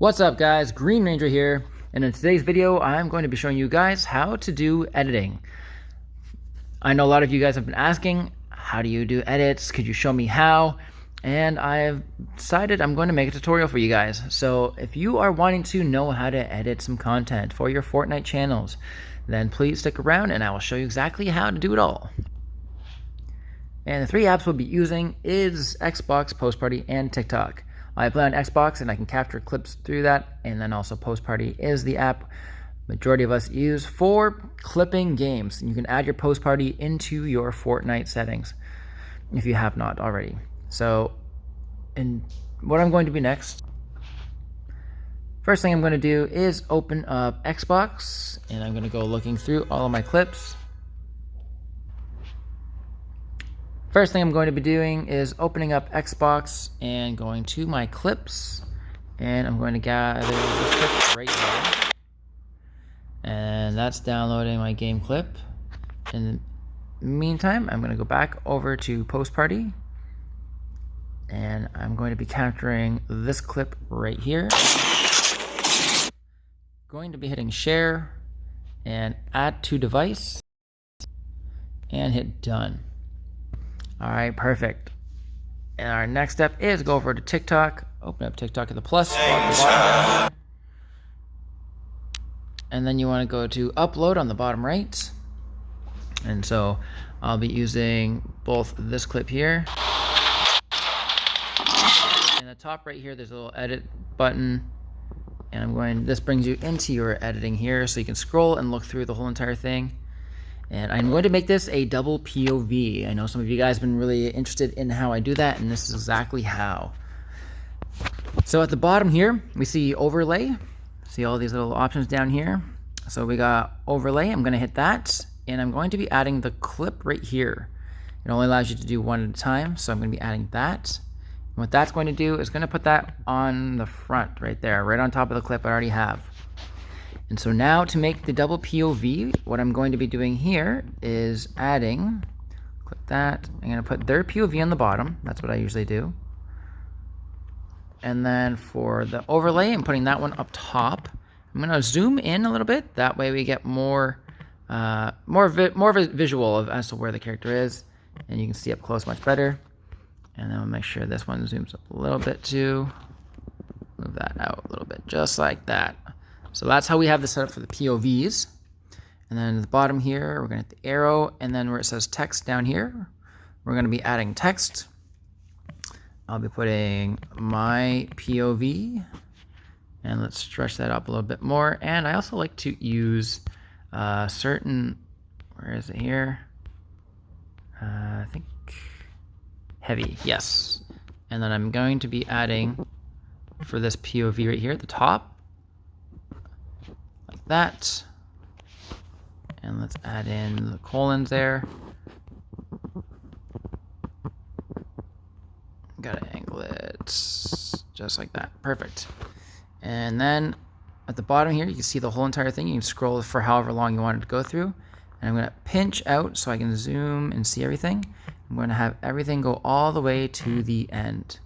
What's up guys, Green Ranger here, and in today's video I'm going to be showing you guys how to do editing. I know a lot of you guys have been asking, how do you do edits? Could you show me how? And I've decided I'm going to make a tutorial for you guys. So if you are wanting to know how to edit some content for your Fortnite channels, then please stick around and I will show you exactly how to do it all. And the three apps we'll be using is Xbox, Post Party, and TikTok. I play on Xbox and I can capture clips through that, and then also Post Party is the app majority of us use for clipping games. You can add your Post Party into your Fortnite settings if you have not already. So, and what I'm going to do next, first thing I'm going to do is open up Xbox, and I'm going to go looking through all of my clips. First thing I'm going to be doing is opening up Xbox and going to my clips, and I'm going to gather this clip right here, and that's downloading my game clip. In the meantime, I'm going to go back over to Post Party, and I'm going to be capturing this clip right here. Going to be hitting share and add to device and hit done. Alright, perfect. And our next step is go over to TikTok, open up TikTok at the plus bar at the bottom, and then you want to go to upload on the bottom right. And so I'll be using both this clip here. In the top right here, there's a little edit button, and this brings you into your editing here, so you can scroll and look through the whole entire thing. And I'm going to make this a double POV. I know some of you guys have been really interested in how I do that, and this is exactly how. So at the bottom here, we see overlay. See all these little options down here? So we got overlay. I'm going to hit that, and I'm going to be adding the clip right here. It only allows you to do one at a time, so I'm going to be adding that. And what that's going to do is going to put that on the front right there, right on top of the clip I already have. And so now to make the double POV, what I'm going to be doing here is adding, click that, I'm going to put their POV on the bottom. That's what I usually do. And then for the overlay, I'm putting that one up top. I'm going to zoom in a little bit. That way we get more of a visual as to where the character is. And you can see up close much better. And then we'll make sure this one zooms up a little bit too. Move that out a little bit, just like that. So that's how we have this set up for the POVs. And then at the bottom here, we're going to hit the arrow, and then where it says text down here, we're going to be adding text. I'll be putting my POV, and let's stretch that up a little bit more. And I also like to use certain, where is it here? I think heavy, yes. And then I'm going to be adding for this POV right here at the top, that, and let's add in the colons there. Gotta angle it just like that. Perfect. And then at the bottom here, you can see the whole entire thing. You can scroll for however long you want it to go through. And I'm gonna pinch out so I can zoom and see everything. I'm gonna have everything go all the way to the end.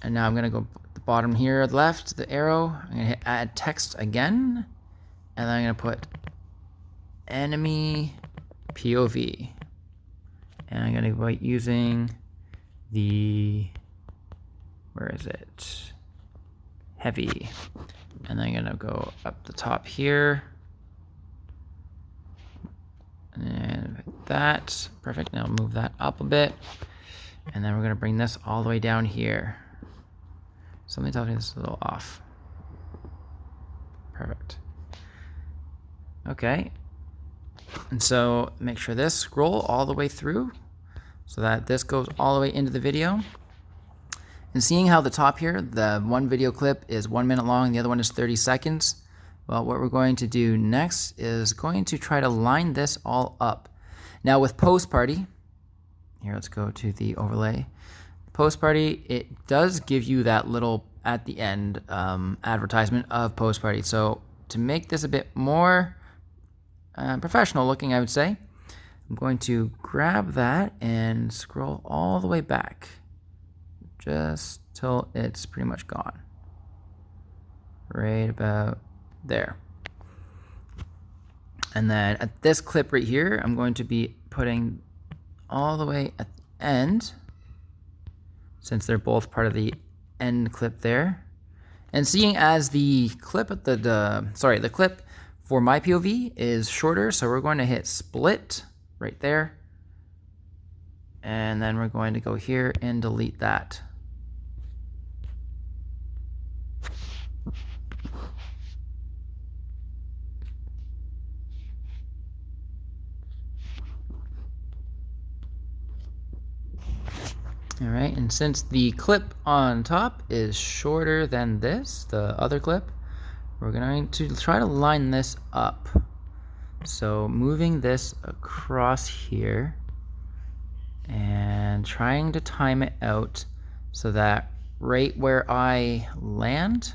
And now I'm gonna go at the bottom here, left, the arrow. I'm gonna hit add text again. And then I'm going to put enemy POV. And I'm going to be using the, where is it? Heavy. And then I'm going to go up the top here. And that. Perfect. Now move that up a bit. And then we're going to bring this all the way down here. Something tells me this is a little off. Perfect. Okay, and so make sure this scroll all the way through so that this goes all the way into the video. And seeing how the top here, the one video clip is 1 minute long, the other one is 30 seconds. Well, what we're going to do next is going to try to line this all up. Now with Post Party, here let's go to the overlay. Post Party, it does give you that little at the end advertisement of Post Party. So to make this a bit more professional looking, I would say, I'm going to grab that and scroll all the way back just till it's pretty much gone. right about there. And then at this clip right here, I'm going to be putting all the way at the end, since they're both part of the end clip there. And seeing as the clip at the clip for my POV is shorter, so we're going to hit split right there. And then we're going to go here and delete that. All right, and since the clip on top is shorter than this, the other clip, we're going to try to line this up. So moving this across here and trying to time it out so that right where I land,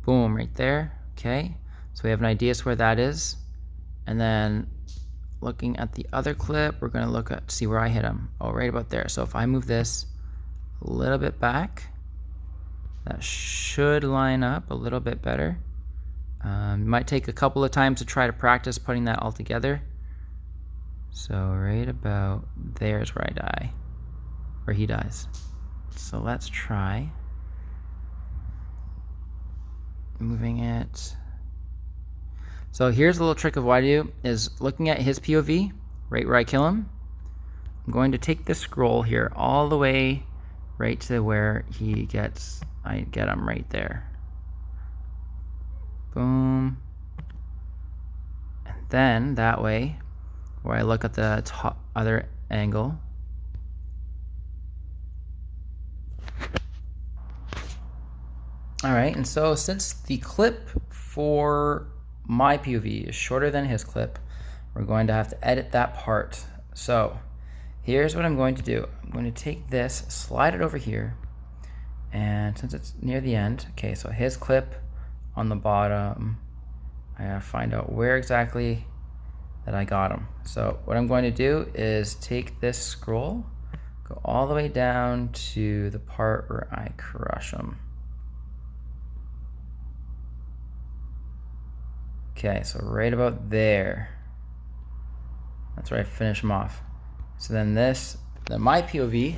boom, right there, okay? So we have an idea as where that is. And then looking at the other clip, we're gonna look at, see where I hit him. Oh, right about there. So if I move this a little bit back, that should line up a little bit better. Might take a couple of times to try to practice putting that all together. So right about there is where I die, where he dies. So let's try moving it. So here's a little trick of what I do is looking at his POV, right where I kill him. I'm going to take this scroll here all the way right to where he gets, I get him right there. Boom. And then that way, where I look at the top other angle, all right, and so since the clip for my POV is shorter than his clip, we're going to have to edit that part. So here's what I'm going to do. I'm going to take this, slide it over here, and since it's near the end, okay, so his clip on the bottom, I gotta find out where exactly that I got him. So what I'm going to do is take this scroll, go all the way down to the part where I crush him. Okay, so right about there, that's where I finish him off. So then my POV,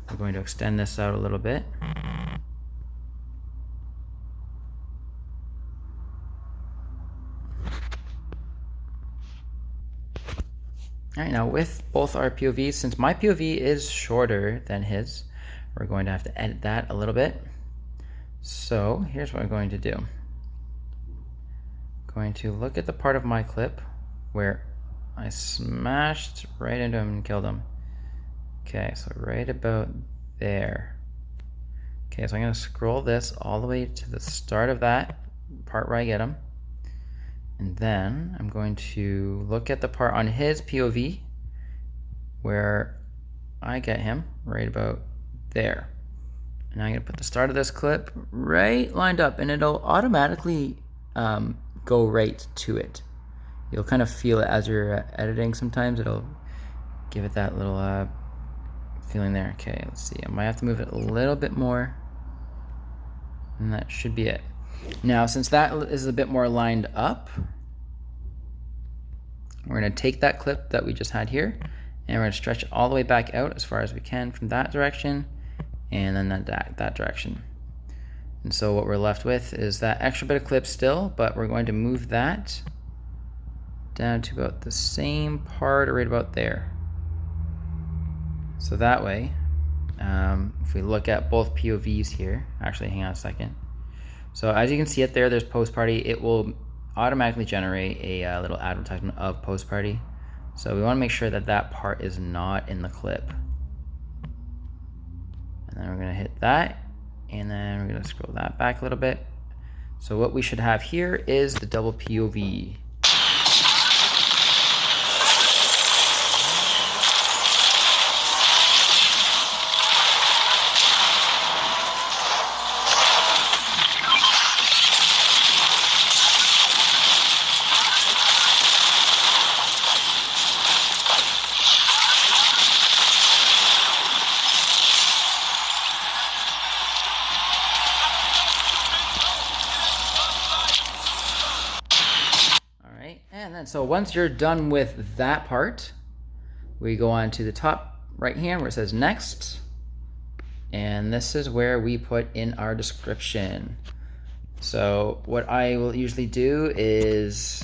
I'm going to extend this out a little bit. All right, now with both our POVs, since my POV is shorter than his, we're going to have to edit that a little bit. So here's what I'm going to do. I'm going to look at the part of my clip where I smashed right into him and killed him. Okay, so right about there. Okay, so I'm gonna scroll this all the way to the start of that part where I get him. And then I'm going to look at the part on his POV where I get him right about there. And I'm gonna put the start of this clip right lined up, and it'll automatically go right to it. You'll kind of feel it as you're editing sometimes. It'll give it that little feeling there. Okay, let's see. I might have to move it a little bit more. And that should be it. Now, since that is a bit more lined up, we're going to take that clip that we just had here, and we're going to stretch it all the way back out as far as we can from that direction, and then that direction. And so what we're left with is that extra bit of clip still, but we're going to move that down to about the same part right about there. So that way, if we look at both POVs here, actually hang on a second. So as you can see it there, there's post party. It will automatically generate a little advertisement of post party. So we want to make sure that that part is not in the clip. And then we're going to hit that, and then we're going to scroll that back a little bit. So what we should have here is the double POV. then so once you're done with that part, we go on to the top right here where it says next. And this is where we put in our description. So what I will usually do is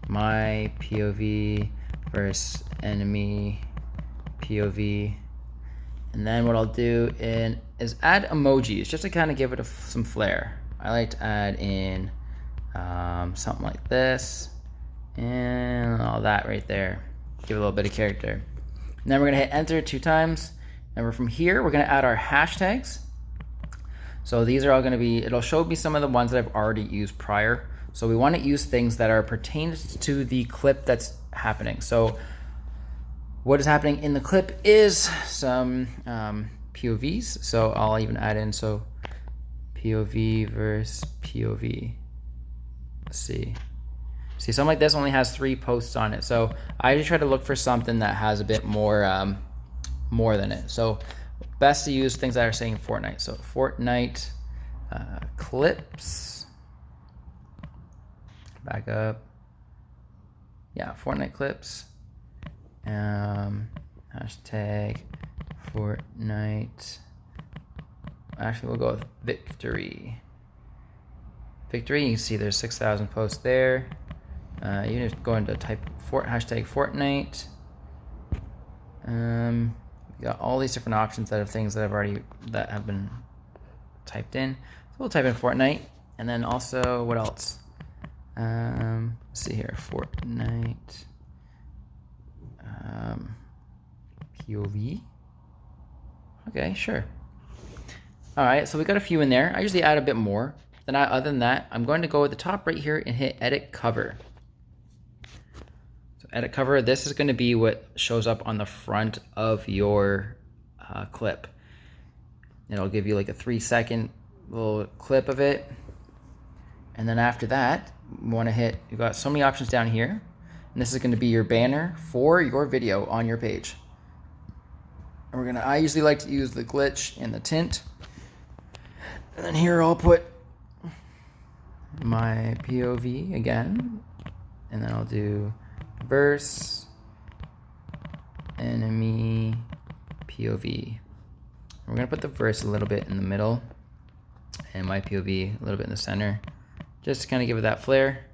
my POV versus enemy POV. And then what I'll do is add emojis just to kind of give it some flair. I like to add in something like this and all that right there. Give it a little bit of character. And then we're gonna hit enter 2 times. And from here, we're gonna add our hashtags. So these are all gonna be, it'll show me some of the ones that I've already used prior. So we wanna use things that are pertained to the clip that's happening. So what is happening in the clip is some POVs. So I'll even add in, so POV versus POV. Let's see. See, something like this only has 3 posts on it. So I just try to look for something that has a bit more, more than it. So best to use things that are saying Fortnite. So Fortnite clips. Back up. Yeah, Fortnite clips. Hashtag Fortnite. Actually, we'll go with victory. Victory. You can see there's 6,000 posts there. You just go into type hashtag Fortnite. You got all these different options that have things that have been typed in. So we'll type in Fortnite, and then also what else? Let's see here, Fortnite POV. Okay, sure. All right, so we got a few in there. I usually add a bit more. Then other than that, I'm going to go at the top right here and hit edit cover. So edit cover, this is going to be what shows up on the front of your clip. It'll give you like a 3-second little clip of it. And then after that, we want to hit, you've got so many options down here. And this is going to be your banner for your video on your page. And I usually like to use the glitch and the tint. And then here I'll put my POV again. And then I'll do verse, enemy, POV. We're going to put the verse a little bit in the middle and my POV a little bit in the center, just to kind of give it that flair.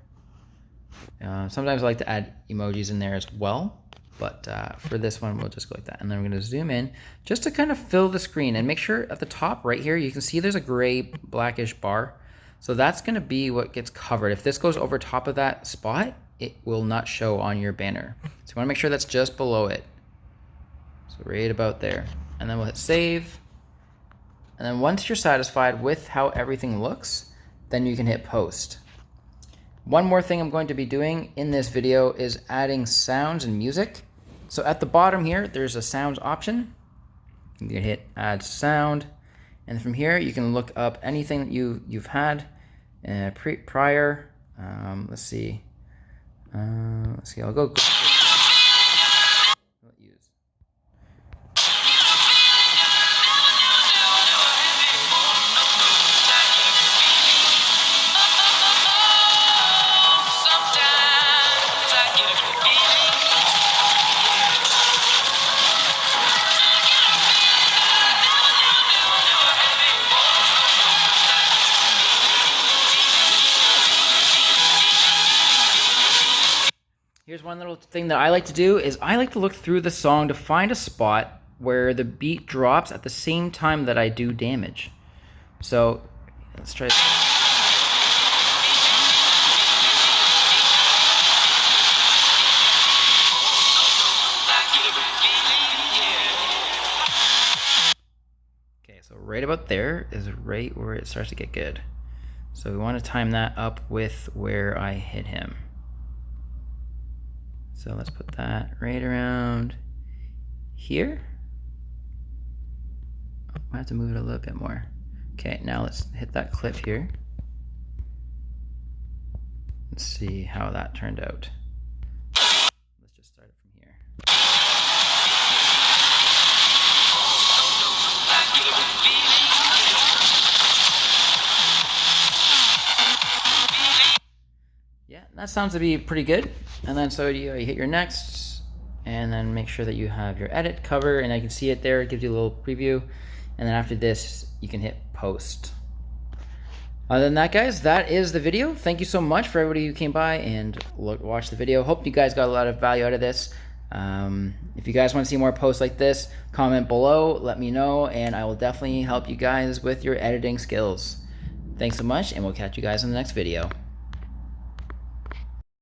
Sometimes I like to add emojis in there as well, but for this one, we'll just go like that. And then we're going to zoom in just to kind of fill the screen and make sure at the top right here, you can see there's a gray blackish bar. So that's going to be what gets covered. If this goes over top of that spot, it will not show on your banner. So you want to make sure that's just below it. So right about there. And then we'll hit save. And then once you're satisfied with how everything looks, then you can hit post. One more thing I'm going to be doing in this video is adding sounds and music. So at the bottom here, there's a sounds option. You can hit add sound. And from here, you can look up anything that you've had prior. Let's see. I'll go. Here's one little thing that I like to do is I like to look through the song to find a spot where the beat drops at the same time that I do damage. So let's try this. Okay, so right about there is right where it starts to get good. So we want to time that up with where I hit him. So let's put that right around here. I have to move it a little bit more. Okay, now let's hit that clip here. Let's see how that turned out. Let's just start it from here. Yeah, That sounds to be pretty good. And then so you hit your next, and then make sure that you have your edit cover, and I can see it there. It gives you a little preview. And then after this, you can hit post. Other than that, guys, that is the video. Thank you so much for everybody who came by and watched the video. Hope you guys got a lot of value out of this. If you guys want to see more posts like this, comment below, let me know, and I will definitely help you guys with your editing skills. Thanks so much, and we'll catch you guys in the next video.